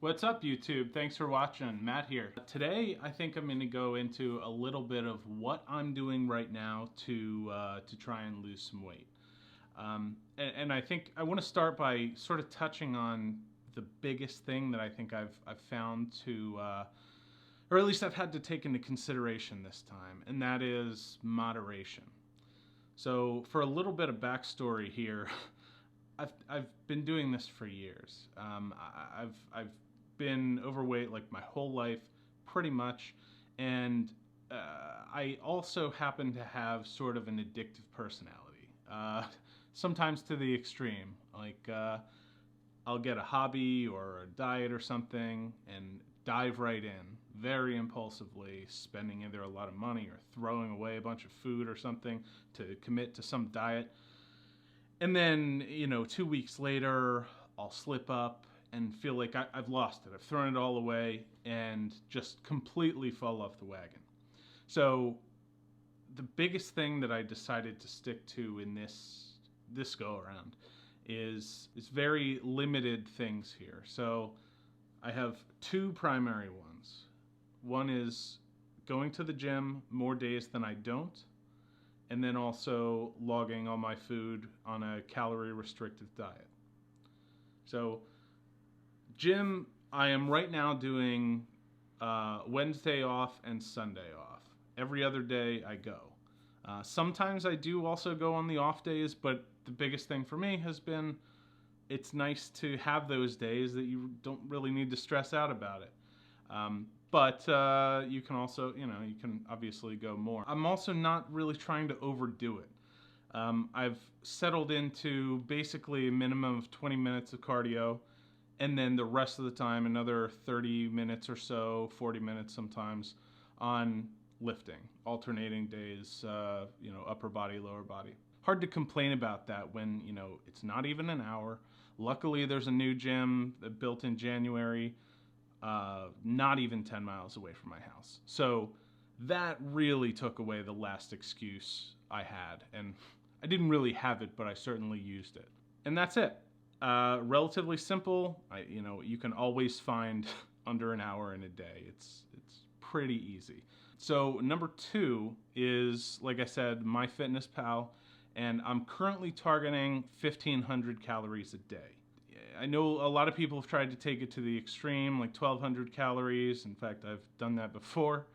What's up, YouTube? Thanks for watching. Matt here. Today, I think I'm going to go into a little bit of what I'm doing right now to try and lose some weight. And I think I want to start by sort of touching on the biggest thing that I think I've found to, or at least I've had to take into consideration this time, and that is moderation. So for a little bit of backstory here, I've been doing this for years. I've been overweight like my whole life, pretty much, and I also happen to have sort of an addictive personality. Sometimes to the extreme. Like I'll get a hobby or a diet or something and dive right in very impulsively, spending either a lot of money or throwing away a bunch of food or something to commit to some diet. And then, 2 weeks later, I'll slip up and feel like I've lost it. I've thrown it all away and just completely fall off the wagon. So the biggest thing that I decided to stick to in this go around is very limited things here. So I have two primary ones. One is going to the gym more days than I don't, and then also logging all my food on a calorie restricted diet. So gym, I am right now doing Wednesday off and Sunday off. Every other day I go. Sometimes I do also go on the off days, but the biggest thing for me has been it's nice to have those days that you don't really need to stress out about it. But you can also, you can obviously go more. I'm also not really trying to overdo it. I've settled into basically a minimum of 20 minutes of cardio, and then the rest of the time another 30 minutes or so, 40 minutes sometimes, on lifting, alternating days, upper body, lower body. Hard to complain about that when, it's not even an hour. Luckily, there's a new gym built in January, not even 10 miles away from my house. So that really took away the last excuse I had. And I didn't really have it, but I certainly used it. And that's it. Relatively simple. You can always find under an hour in a day. It's pretty easy. So number 2 is, like I said, MyFitnessPal, and I'm currently targeting 1,500 calories a day. I know a lot of people have tried to take it to the extreme, like 1,200 calories. In fact, I've done that before.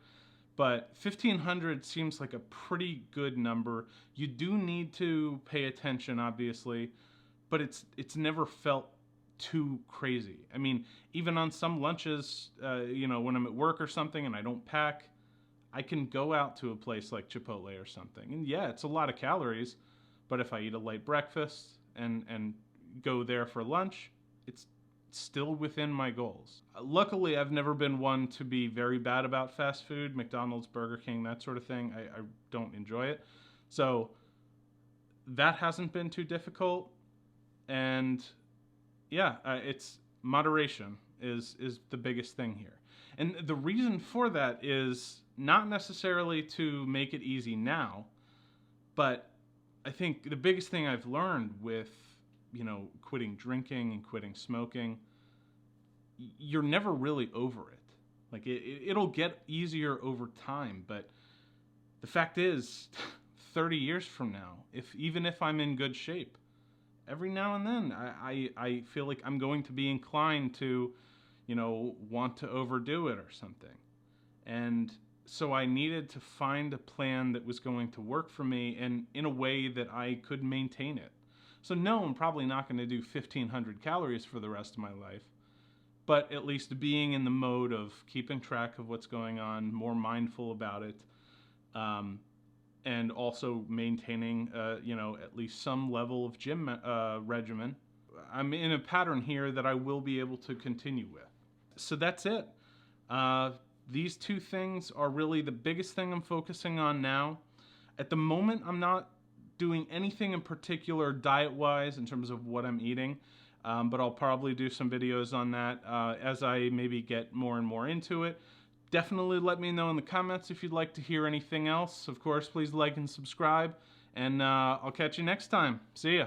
But 1,500 seems like a pretty good number. You do need to pay attention, obviously, but it's never felt too crazy. I mean, even on some lunches, when I'm at work or something and I don't pack, I can go out to a place like Chipotle or something. And yeah, it's a lot of calories, but if I eat a light breakfast and go there for lunch, it's still within my goals. Luckily, I've never been one to be very bad about fast food, McDonald's, Burger King, that sort of thing. I don't enjoy it. So that hasn't been too difficult. And yeah, it's moderation is the biggest thing here. And the reason for that is not necessarily to make it easy now, but I think the biggest thing I've learned with, quitting drinking and quitting smoking, you're never really over it. Like it'll get easier over time, but the fact is 30 years from now, even if I'm in good shape, every now and then I feel like I'm going to be inclined to, want to overdo it or something. And so I needed to find a plan that was going to work for me and in a way that I could maintain it. So no, I'm probably not going to do 1,500 calories for the rest of my life, but at least being in the mode of keeping track of what's going on, more mindful about it, and also maintaining, at least some level of gym regimen. I'm in a pattern here that I will be able to continue with. So that's it. These two things are really the biggest thing I'm focusing on now. At the moment, I'm not doing anything in particular diet-wise in terms of what I'm eating, but I'll probably do some videos on that as I maybe get more and more into it. Definitely let me know in the comments if you'd like to hear anything else. Of course, please like and subscribe, and I'll catch you next time. See ya.